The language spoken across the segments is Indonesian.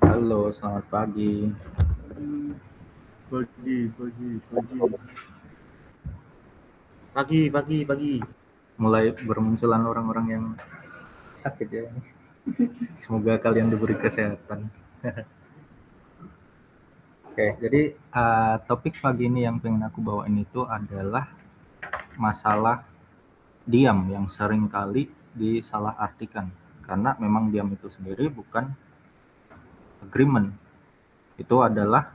Halo, selamat pagi. Pagi. Mulai bermunculan orang-orang yang sakit ya. Semoga kalian diberi kesehatan. Oke, jadi topik pagi ini yang pengen aku bawain itu adalah masalah diam yang sering kali disalahartikan. Karena memang diam itu sendiri bukan agreement. Itu adalah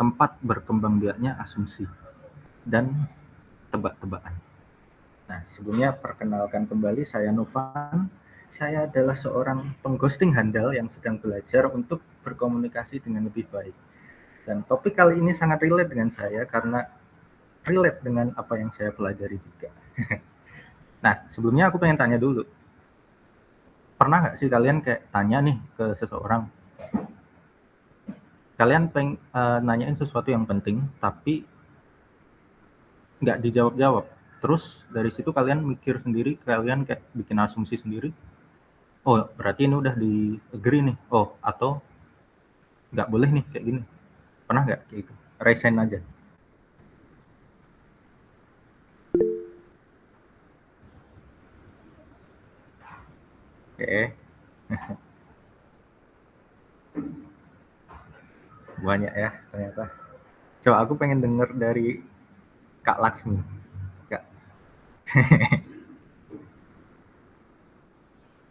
tempat berkembang biaknya asumsi dan tebak-tebakan. Nah, sebelumnya perkenalkan kembali saya Novan. Saya adalah seorang pengghosting handal yang sedang belajar untuk berkomunikasi dengan lebih baik. Dan topik kali ini sangat relate dengan saya karena relate dengan apa yang saya pelajari juga. Nah, sebelumnya aku pengen tanya dulu. Pernah nggak sih kalian kayak tanya nih ke seseorang, kalian nanyain sesuatu yang penting, tapi nggak dijawab-jawab. Terus dari situ kalian mikir sendiri, kalian kayak bikin asumsi sendiri, oh berarti ini udah di agree nih, oh atau nggak boleh nih kayak gini. Pernah nggak kayak gitu? Resign aja. Oke, banyak ya ternyata. Coba aku pengen denger dari Kak Laksmi. Kak,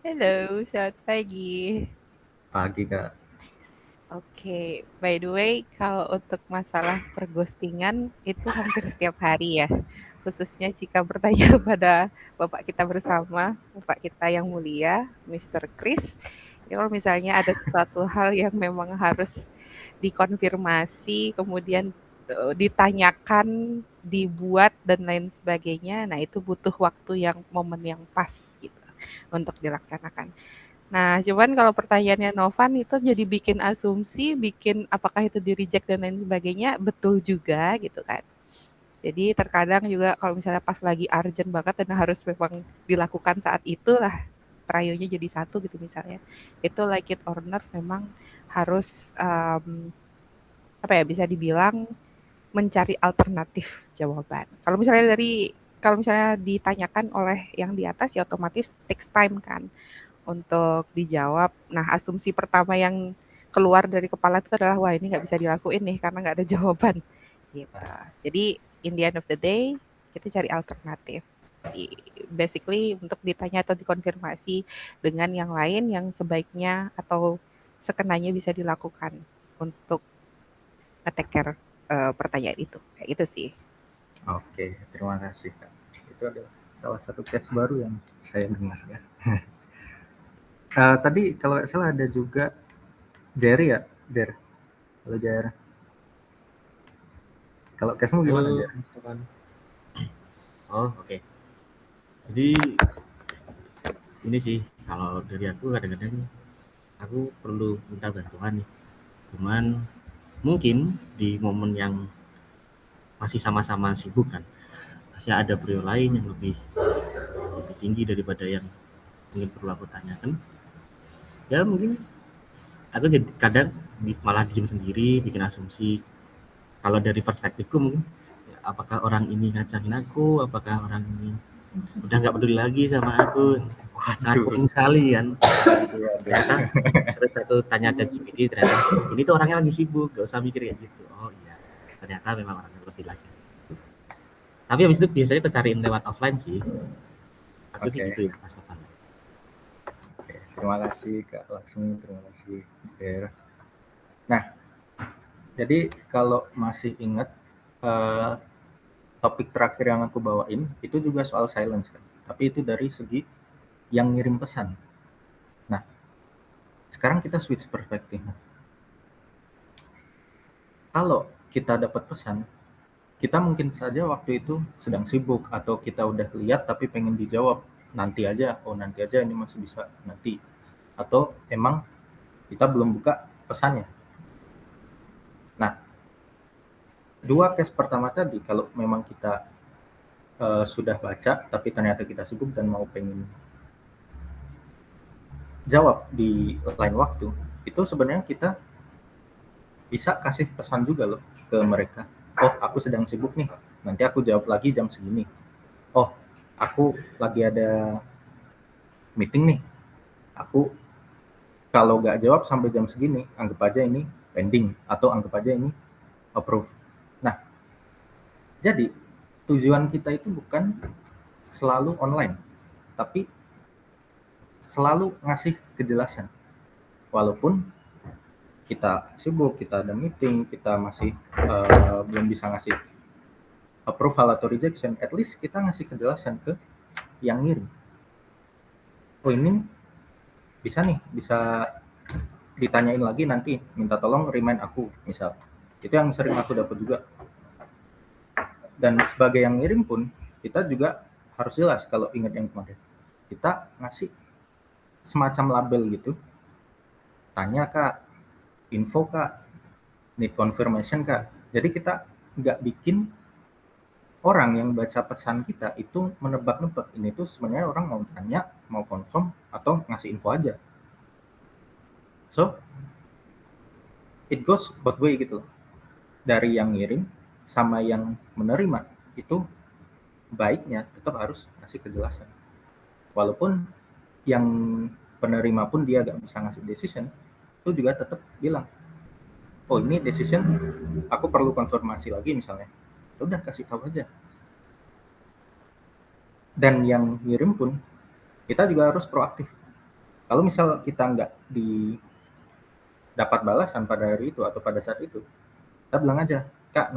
Halo, selamat pagi. pagi Kak. Oke, by the way, kalau untuk masalah perghostingan itu hampir setiap hari ya. Khususnya jika bertanya pada Bapak kita bersama, Bapak kita yang mulia, Mr. Chris. Ya, kalau misalnya ada suatu hal yang memang harus dikonfirmasi, kemudian ditanyakan, dibuat dan lain sebagainya, nah itu butuh waktu yang momen yang pas gitu untuk dilaksanakan. Nah, cuman kalau pertanyaannya Novan itu jadi bikin asumsi, bikin apakah itu di-reject dan lain sebagainya, betul juga gitu kan. Jadi terkadang juga kalau misalnya pas lagi urgent banget dan harus memang dilakukan saat itulah prayonya jadi satu gitu misalnya. Itu like it or not memang harus apa ya bisa dibilang mencari alternatif jawaban. Kalau misalnya ditanyakan oleh yang di atas ya otomatis takes time kan untuk dijawab. Nah, asumsi pertama yang keluar dari kepala itu adalah, wah ini nggak bisa dilakuin nih karena nggak ada jawaban. Gitu. Jadi, in the end of the day, kita cari alternatif. Basically, untuk ditanya atau dikonfirmasi dengan yang lain yang sebaiknya atau sekenanya bisa dilakukan untuk nge-take care pertanyaan itu. Kayak gitu sih. Oke, terima kasih Kak. Itu adalah salah satu case baru yang saya dengar ya. Tadi kalau nggak salah ada juga Jerry ya, Jer. Halo Jer. Kalau casemu gimana Halo, Jer? Mas Topan. Oh, oke. Jadi ini sih kalau dari aku kadang-kadang aku perlu minta bantuan nih. Cuman mungkin di momen yang masih sama-sama sibuk kan, masih ada prio lain yang lebih tinggi daripada yang mungkin perlu aku tanyakan. Ya mungkin aku jadi kadang malah diem sendiri, bikin asumsi. Kalau dari perspektifku mungkin ya, apakah orang ini ngacangin aku, apakah orang ini udah nggak peduli lagi sama aku, sangat Waduh, penting sekali kan. waduh, waduh. Ternyata terus aku tanya ChatGPT, ternyata ini tuh orangnya lagi sibuk, gak usah mikir kayak gitu. Oh iya, ternyata memang orangnya lebih lagi. Tapi habis itu biasanya aku cariin lewat offline sih. Aku sih Oke, gitu ya Mas Topan. oke. Terima kasih Kak Laksmi, terima kasih Jer. Nah, jadi kalau masih ingat eh, topik terakhir yang aku bawain itu juga soal silence kan. Tapi itu dari segi yang ngirim pesan. Nah, sekarang kita switch perspektif. Kalau kita dapat pesan, kita mungkin saja waktu itu sedang sibuk atau kita udah lihat tapi pengen dijawab nanti aja, oh nanti aja ini masih bisa nanti. Atau emang kita belum buka pesannya. Nah, dua case pertama tadi kalau memang kita sudah baca tapi ternyata kita sibuk dan mau pengen jawab di lain waktu, itu sebenarnya kita bisa kasih pesan juga loh ke mereka. Oh, aku sedang sibuk nih, nanti aku jawab lagi jam segini. Oh, aku lagi ada meeting nih, aku kalau nggak jawab sampai jam segini, anggap aja ini pending atau anggap aja ini approve. Nah, jadi tujuan kita itu bukan selalu online, tapi selalu ngasih kejelasan. Walaupun kita sibuk, kita ada meeting, kita masih belum bisa ngasih approval atau rejection, at least kita ngasih kejelasan ke yang ngirim. Oh, ini bisa nih, bisa ditanyain lagi nanti, minta tolong remind aku, misal. Itu yang sering aku dapat juga. Dan sebagai yang ngirim pun, kita juga harus jelas kalau ingat yang kemarin. Kita ngasih semacam label gitu, tanya kak, info kak, need confirmation kak. Jadi kita nggak bikin orang yang baca pesan kita itu menebak-nebak ini tuh sebenarnya orang mau tanya, mau confirm, atau ngasih info aja. So, it goes both way gitu loh. Dari yang ngirim sama yang menerima itu baiknya tetap harus ngasih kejelasan. Walaupun yang penerima pun dia gak bisa ngasih decision, itu juga tetap bilang, oh ini decision aku perlu konfirmasi lagi misalnya. Udah kasih tahu aja. Dan yang ngirim pun kita juga harus proaktif. Kalau misal kita nggak dapat balasan pada hari itu atau pada saat itu, kita bilang aja, kak,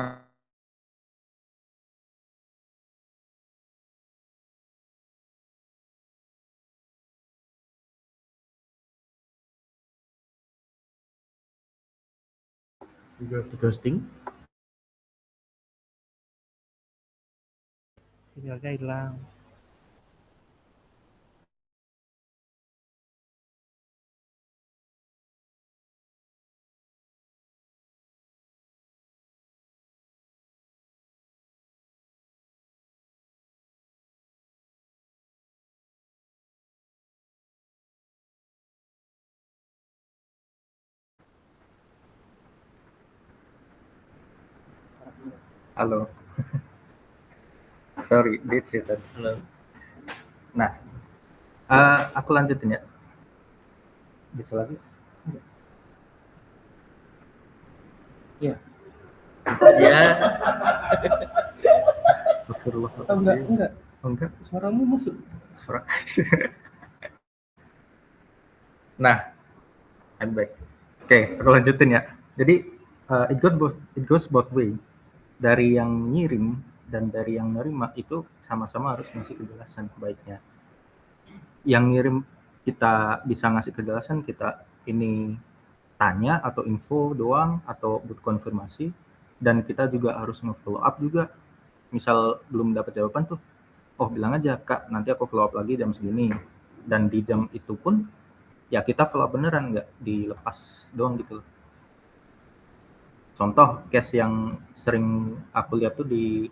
Di ghosting. Sinyalnya hilang. halo. Sorry, ditch ya tadi. Halo. Nah, aku lanjutin ya. Bisa lagi? Iya. Ya, Astagfirullahaladzim. Enggak. Oh, enggak. Suaramu masuk. Nah, I'm back. Oke, aku lanjutin ya. Jadi it goes both way. Dari yang ngirim dan dari yang nerima itu sama-sama harus ngasih kejelasan baiknya. Yang ngirim kita bisa ngasih kejelasan, kita ini tanya atau info doang atau butuh konfirmasi, dan kita juga harus nge-follow up juga. Misal belum dapat jawaban tuh, oh bilang aja kak, nanti aku follow up lagi jam segini. Dan di jam itu pun ya kita follow up beneran, nggak dilepas doang gitu loh. Contoh case yang sering aku lihat tuh di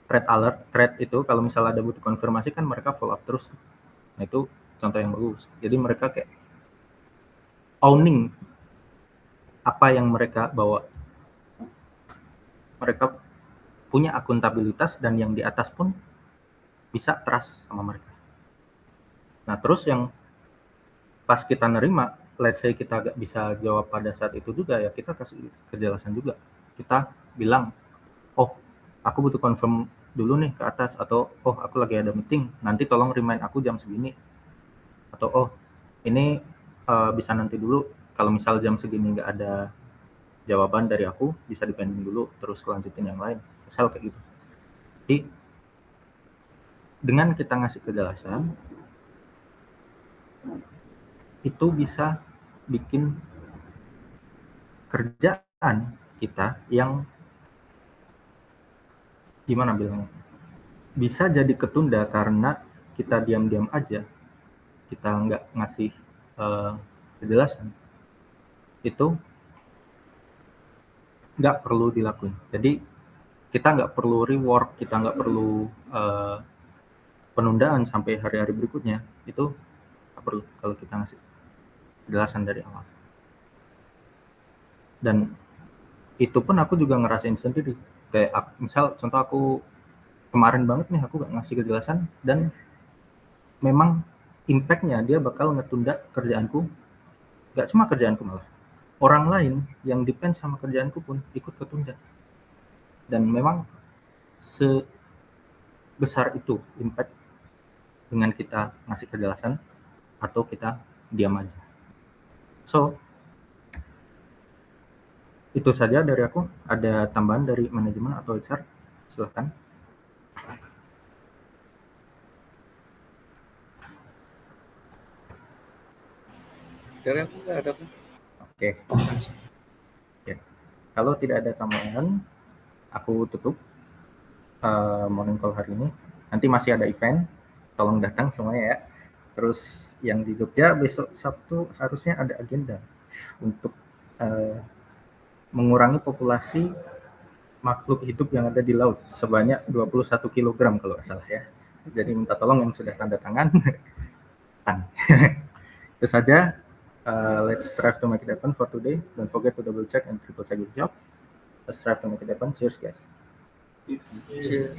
thread itu, kalau misalnya ada butuh konfirmasi kan mereka follow up terus. Nah itu contoh yang bagus. Jadi mereka kayak owning apa yang mereka bawa. Mereka punya akuntabilitas dan yang di atas pun bisa trust sama mereka. Nah terus yang pas kita nerima, let's say kita gak bisa jawab pada saat itu juga, ya kita kasih kejelasan juga. Kita bilang, oh aku butuh confirm dulu nih ke atas, atau oh aku lagi ada meeting, nanti tolong remind aku jam segini, atau oh ini bisa nanti dulu, kalau misal jam segini gak ada jawaban dari aku, bisa dipending dulu terus lanjutin yang lain, misal kayak gitu. Jadi dengan kita ngasih kejelasan itu bisa bikin kerjaan kita yang gimana bilangnya, bisa jadi ketunda karena kita diam-diam aja, kita nggak ngasih kejelasan, itu nggak perlu dilakuin. Jadi kita nggak perlu reward, kita nggak perlu penundaan sampai hari-hari berikutnya, itu nggak perlu kalau kita ngasih kejelasan dari awal. Dan itu pun aku juga ngerasain sendiri. Kayak misal contoh aku kemarin banget nih aku gak ngasih kejelasan dan memang impact-nya dia bakal ngetunda kerjaanku. Gak cuma kerjaanku malah. Orang lain yang depend sama kerjaanku pun ikut ketunda. Dan memang sebesar itu impact dengan kita ngasih kejelasan atau kita diam aja. So, itu saja dari aku. Ada tambahan dari manajemen atau HR? Silahkan. Dari aku nggak ada. Oke. Kalau tidak ada tambahan, aku tutup morning call hari ini. Nanti masih ada event, tolong datang semuanya ya. Terus yang di Jogja besok Sabtu harusnya ada agenda untuk mengurangi populasi makhluk hidup yang ada di laut sebanyak 21 kg kalau nggak salah ya. Jadi minta tolong yang sudah tanda tangan. Itu saja. Let's strive to make it happen for today. Don't forget to double check and triple check your job. Let's strive to make it happen. Cheers guys. Cheers.